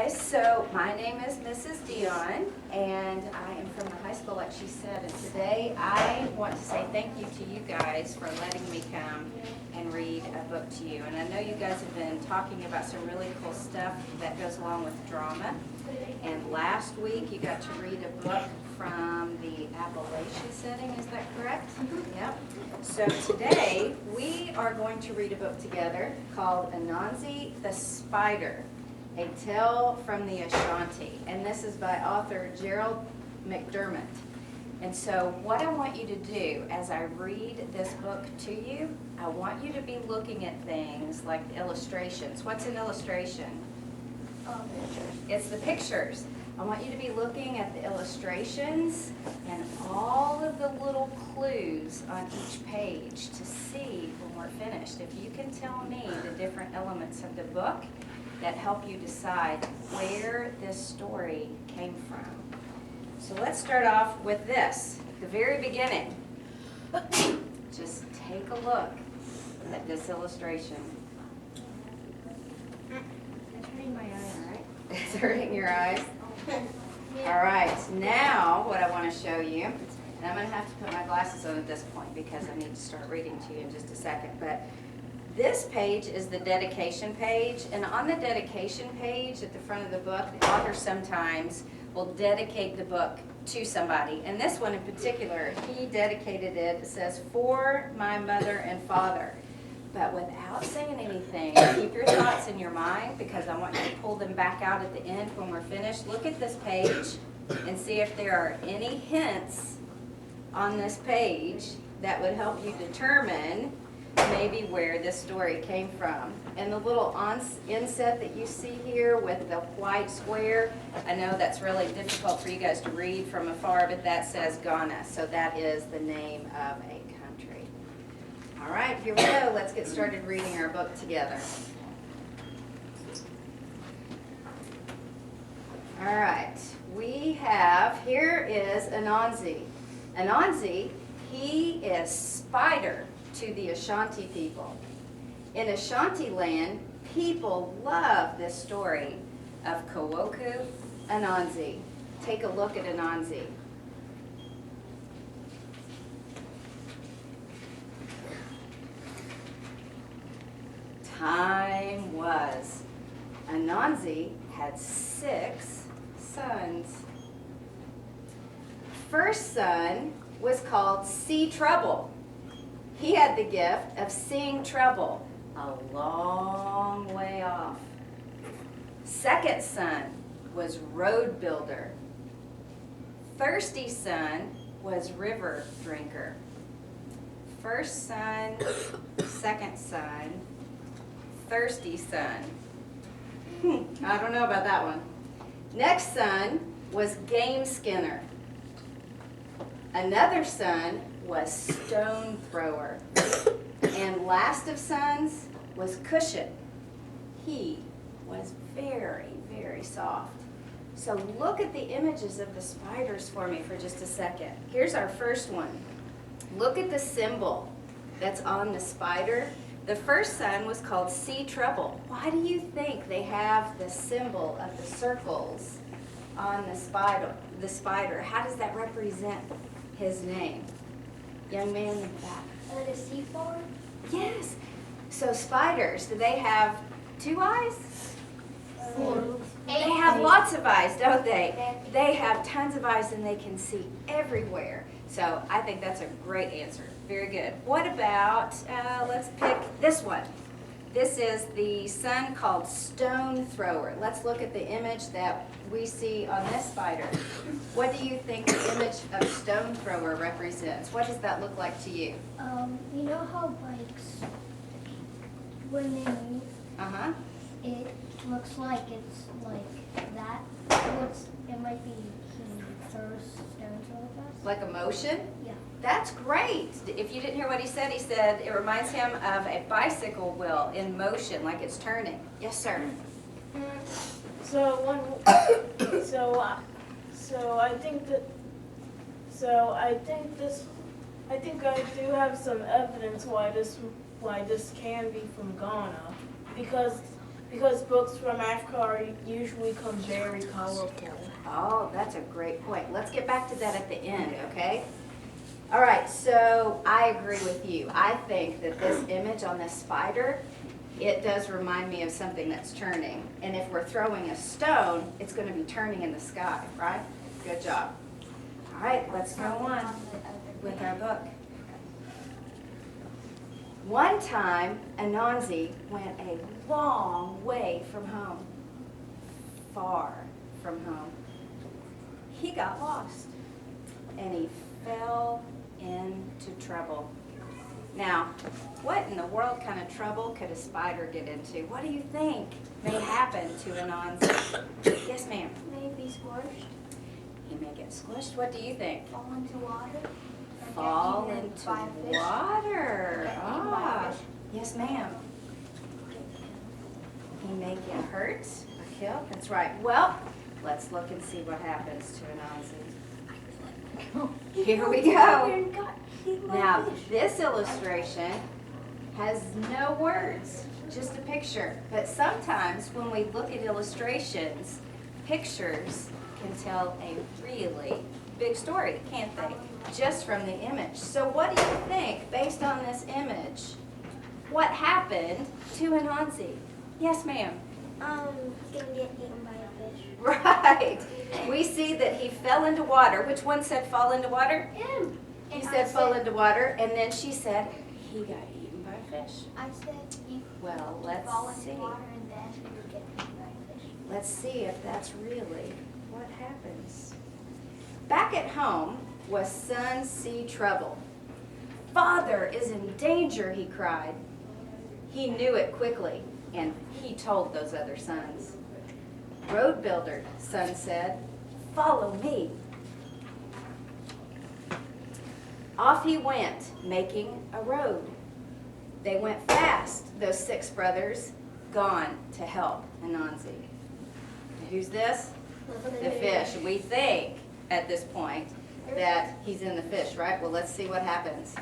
guys. So my name is Mrs. Dion, and I am from the high school, like she said. And today I want to say thank you to you guys for letting me come and read a book to you. And I know you guys have been talking about some really cool stuff that goes along with drama. And last week you got to read a book from the Appalachian setting, is that correct? Yep. So today we are going to read a book together called Anansi the Spider, A Tale from the Ashanti. And this is by author Gerald McDermott. And so what I want you to do as I read this book to you, I want you to be looking at things like illustrations. What's an illustration? It's the pictures. I want you to be looking at the illustrations and all of the little clues on each page to see when we're finished. If you can tell me the different elements of the book that help you decide where this story came from. So let's start off with this, the very beginning. Just take a look at this illustration. It's hurting my eyes. All right. It's hurting your eyes? All right, now what I want to show you, and I'm going to have to put my glasses on at this point because I need to start reading to you in just a second, but this page is the dedication page, and on the dedication page at the front of the book, the author sometimes will dedicate the book to somebody, and this one in particular, he dedicated it, it says, "For my mother and father." But without saying anything, keep your thoughts in your mind because I want you to pull them back out at the end when we're finished. Look at this page and see if there are any hints on this page that would help you determine maybe where this story came from. And the little inset that you see here with the white square, I know that's really difficult for you guys to read from afar, but that says Ghana. So that is the name of a country. All right, here we go. Let's get started reading our book together. All right, we have, here is Anansi. Anansi, he is spider to the Ashanti people. In Ashanti land, people love this story of Kawoku Anansi. Take a look at Anansi. Time was. Anansi had 6 sons. First son was called See Trouble. He had the gift of seeing trouble a long way off. Second son was Road Builder. Thirsty son was River Drinker. First son, second son, thirsty son. I don't know about that one. Next son was Game Skinner. Another son was Stone Thrower. And last of sons was Cushion. He was very, very soft. So look at the images of the spiders for me for just a second. Here's our first one. Look at the symbol that's on the spider. The first son was called See Trouble. Why do you think they have the symbol of the circles on the spider? How does that represent his name? Young man in the back. The sea farm? Yes. So spiders, do they have 2 eyes? They have lots of eyes, don't they? They have tons of eyes and they can see everywhere. So I think that's a great answer. Very good. What about, let's pick this one. This is the son called Stone Thrower. Let's look at the image that we see on this spider. What do you think the image of Stone Thrower represents? What does that look like to you? You know how bikes, when they move, it looks like it's like that. It might be he throws stones really fast. Like a motion? Yeah. That's great. If you didn't hear what he said it reminds him of a bicycle wheel in motion, like it's turning. Yes, sir. I think I do have some evidence why this can be from Ghana, because Because books from Africa are usually come very colorful. Oh, that's a great point. Let's get back to that at the end, okay? All right, so I agree with you. I think that this image on this spider, it does remind me of something that's turning. And if we're throwing a stone, it's going to be turning in the sky, right? Good job. All right, let's go on with our book. One time, Anansi went a long way from home, far from home. He got lost, and he fell into trouble. Now, what in the world kind of trouble could a spider get into? What do you think may happen to Anansi? Yes, ma'am. Maybe squished, He may get squished. What do you think? fall into water. or Fall get eaten into by a fish. water. Get eaten by a Ah, fish. yes, ma'am. He may get hurt or killed. That's right. Well, let's look and see what happens to Anansi. Here we go. Now, this illustration has no words, just a picture. But sometimes when we look at illustrations, pictures can tell a really big story, can't they? Just from the image. So what do you think, based on this image, what happened to Anansi? Yes, ma'am. He's gonna get eaten by a fish. Right. We see that he fell into water. Which one said fall into water? Him. He And I said fall into water, and then she said he got eaten by a fish. I said you Well, fall let's into see. water and then you get eaten by a fish. Let's see if that's really what happens. Back at home was son see trouble. Father is in danger, he cried. He knew it quickly, and he told those other sons. Road builder, son said, follow me. Off he went, making a road. They went fast, those 6 brothers, gone to help Anansi. Who's this? The fish. We think at this point that he's in the fish, right? Well, let's see what happens.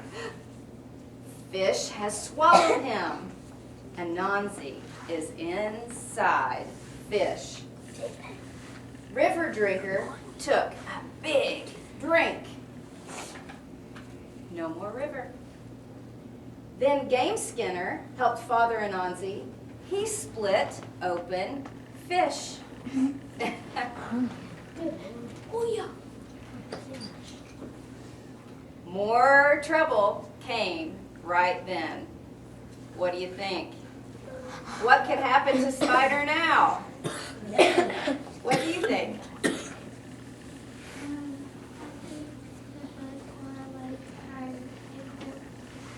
Fish has swallowed him. Anansi is inside fish. River drinker took a big drink. No more river. Then game skinner helped Father Anansi. He split open fish. Oh yeah. More trouble came right then. What do you think? What could happen to Spider now? What do you think?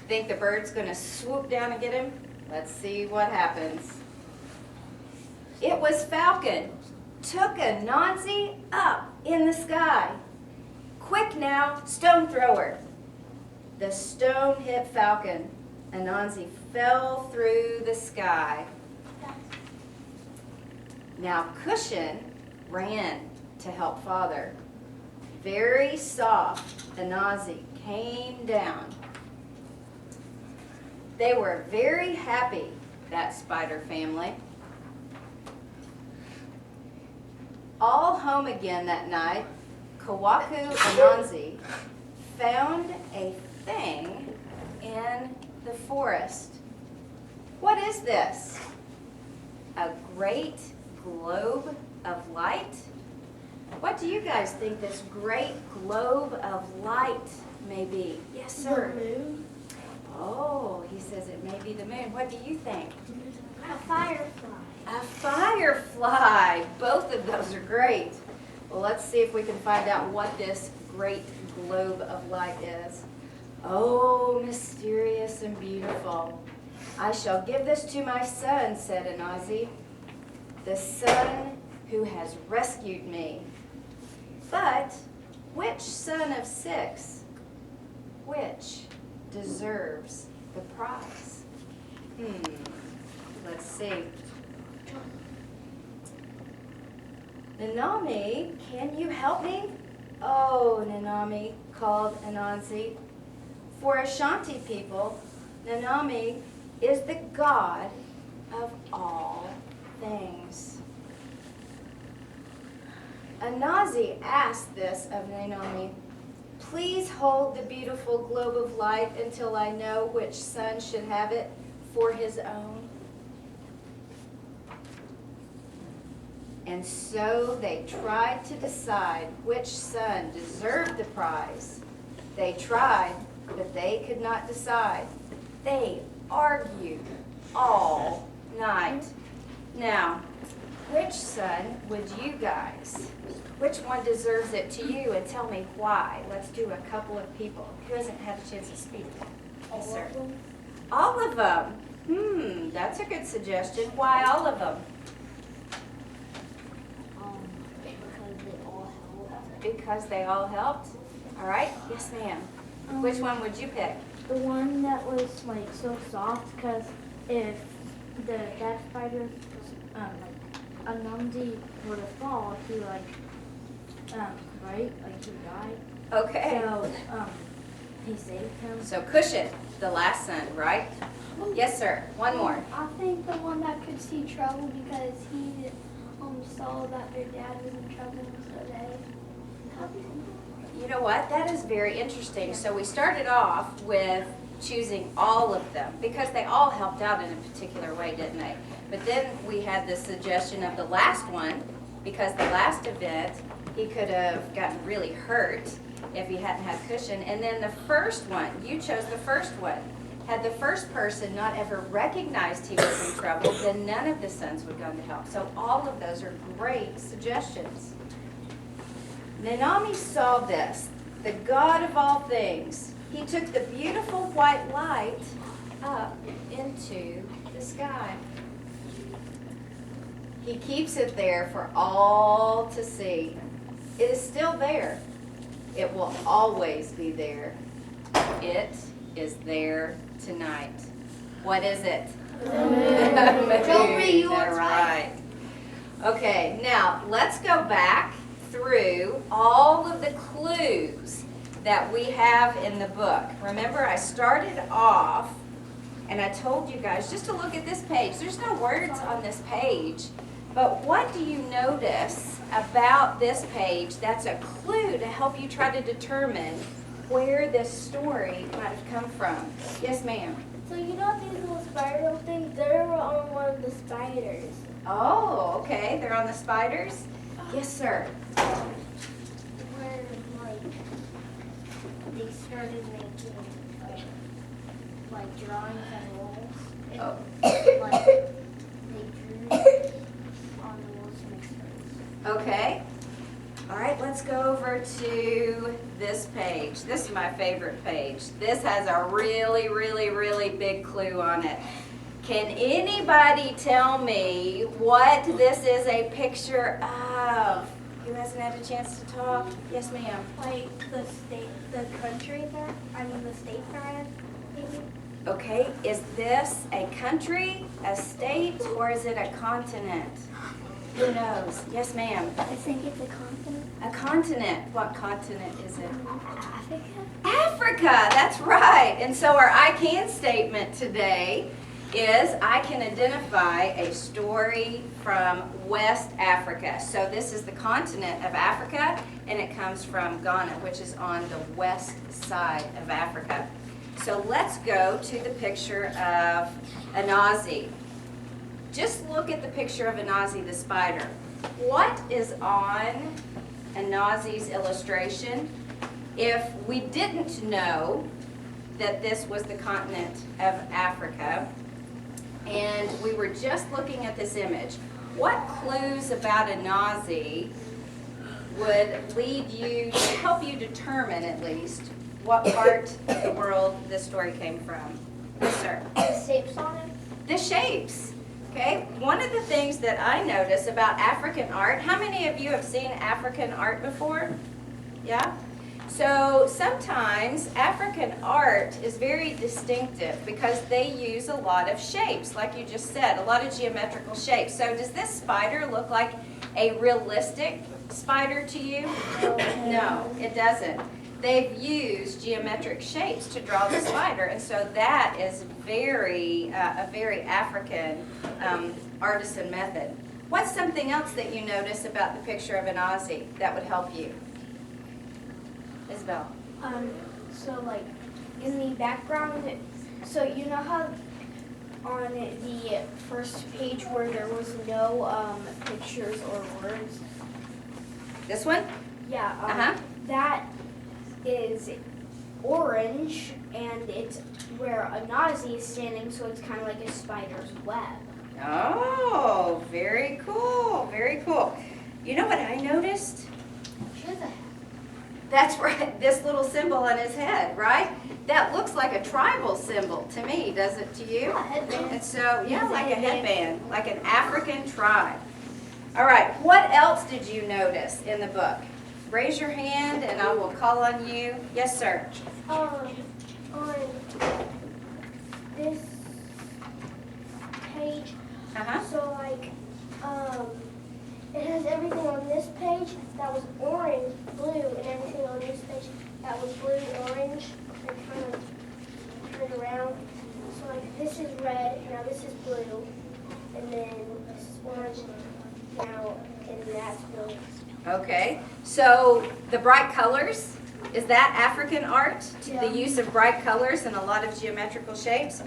Think the bird's going to swoop down and get him? Let's see what happens. It was Falcon. Took Anansi up in the sky. Quick now, stone thrower. The stone hit Falcon. Anansi fell through the sky. Now Cushion ran to help Father. Very soft, Anansi came down. They were very happy, that spider family. All home again that night, Kawaku Anansi found a thing in the forest. What is this? A great globe of light? What do you guys think this great globe of light may be? Yes, sir. The moon? Oh, he says it may be the moon. What do you think? A firefly. A firefly. Both of those are great. Well, let's see if we can find out what this great globe of light is. Oh, mysterious and beautiful. I shall give this to my son, said Anansi, the son who has rescued me. But which son of 6, which deserves the prize? Let's see. Nanami, can you help me? Oh, Nanami, called Anansi. For Ashanti people, Nanami is the god of all things. Anazi asked this of Naomi, "Please hold the beautiful globe of light until I know which son should have it for his own." And so they tried to decide which son deserved the prize. They tried, but they could not decide. They argued all night. Now, which son would you guys? Which one deserves it to you? And tell me why. Let's do a couple of people. Who hasn't had a chance to speak? Yes, sir. All of them. That's a good suggestion. Why all of them? Because they all help. Because they all helped? All right. Yes, ma'am. Which one would you pick? The one that was like so soft, because if that spider like Anansi were to fall, he like right, like he died. Okay. So he saved him. So Cushion, the last son, right? Yes, sir. One more. I think the one that could see trouble because he saw that their dad was in trouble, so they helped him. You know what? That is very interesting. So we started off with choosing all of them because they all helped out in a particular way, didn't they? But then we had the suggestion of the last one because the last event he could have gotten really hurt if he hadn't had Cushion. And then the first one, you chose the first one. Had the first person not ever recognized he was in trouble, then none of the sons would go to help. So all of those are great suggestions. Naomi saw this, the God of all things. He took the beautiful white light up into the sky. He keeps it there for all to see. It is still there. It will always be there. It is there tonight. What is it? Don't read yours, That's right. Okay, now let's go back through all of the clues that we have in the book. Remember, I started off and I told you guys just to look at this page. There's no words on this page, but what do you notice about this page that's a clue to help you try to determine where this story might have come from? Yes, ma'am. So you know these little spiral things? They were on one of the spiders. Oh, okay. They're on the spiders? Yes, sir. Where like they started making like drawings and walls. And, Oh. like they drew on the walls to make stories. Okay. All right, let's go over to this page. This is my favorite page. This has a really, really, really big clue on it. Can anybody tell me what this is a picture of? Who hasn't had a chance to talk? Yes, ma'am. Like the country there, the state they're in, maybe? Okay, is this a country, a state, or is it a continent? Who knows? Yes, ma'am. I think it's a continent. A continent. What continent is it? Africa? Africa, that's right. And so our I can statement today is I can identify a story from West Africa. So this is the continent of Africa, and it comes from Ghana, which is on the west side of Africa. So let's go to the picture of Anazi. Just look at the picture of Anazi the spider. What is on Anazi's illustration? If we didn't know that this was the continent of Africa, and we were just looking at this image, what clues about Anazi would lead you to help you determine at least what part of the world this story came from? Yes, sir. The shapes on it? The shapes. Okay, one of the things that I notice about African art, how many of you have seen African art before? Yeah? So sometimes African art is very distinctive because they use a lot of shapes, like you just said, a lot of geometrical shapes. So does this spider look like a realistic spider to you? No, it doesn't. they've used geometric shapes to draw the spider, and so that is a very African artisan method. What's something else that you notice about the picture of an Aussie that would help you? Isabel? So like in the background, so you know how on the first page where there was no pictures or words? This one? Yeah, Uh-huh. that is orange, and it's where a Nazi is standing, so it's kind of like a spider's web. Oh, very cool, very cool. You know what I noticed? She has a hat. That's right, this little symbol on his head, right? That looks like a tribal symbol to me, does it to you? Yeah, headband. And so, yeah, like a headband, like an African tribe. All right, what else did you notice in the book? Raise your hand and I will call on you. Yes, sir. On this page, Uh-huh. so like, it has everything on this page that was orange, blue, and everything on this page that was blue, orange, and kind of turned around. So like, this is red, now this is blue, and then this is orange now, and that's blue. Okay, so the bright colors, is that African art? Yeah. The use of bright colors and a lot of geometrical shapes?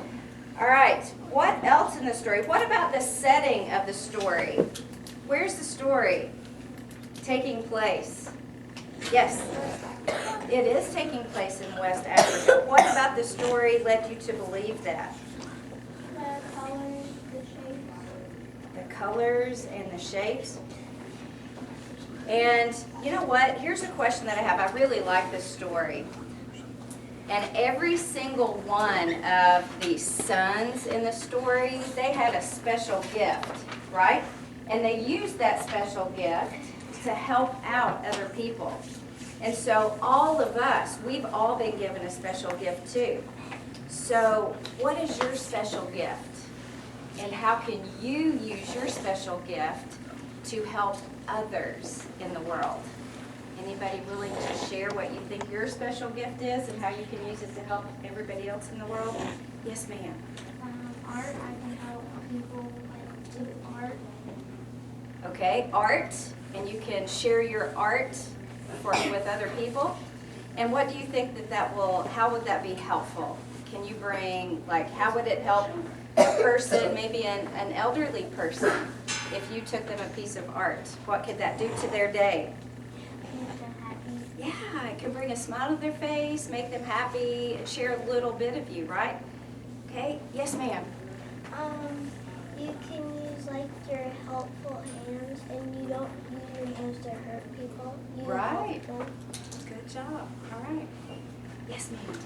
All right, what else in the story? What about the setting of the story? Where's the story taking place? Yes, it is taking place in West Africa. What about the story led you to believe that? The colors, the shapes. The colors and the shapes. And you know what? Here's a question that I have. I really like this story. And every single one of the sons in the story, they had a special gift, right? And they used that special gift to help out other people. And so all of us, we've all been given a special gift too. So what is your special gift? And how can you use your special gift to help others in the world? Anybody willing to share what you think your special gift is and how you can use it to help everybody else in the world? Yes, ma'am. Art, I can help people like do art. Okay, art, and you can share your art with other people. And what do you think that will, how would that be helpful? Can you bring, like, how would it help a person, maybe an elderly person, if you took them a piece of art? What could that do to their day? Make them happy. Yeah, it can bring a smile to their face, make them happy, share a little bit of you, right? Okay, yes, ma'am. You can use like your helpful hands, and you don't use your hands to hurt people. You Right. help them. Good job. All right. Yes, ma'am. So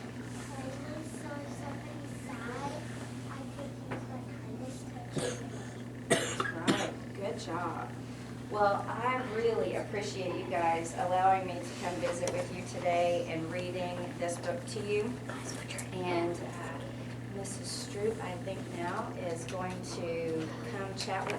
if somebody's sad, I could use like kindness touch. Right. Good job. Well, I really appreciate you guys allowing me to come visit with you today and reading this book to you. And Mrs. Stroop, I think now, is going to come chat with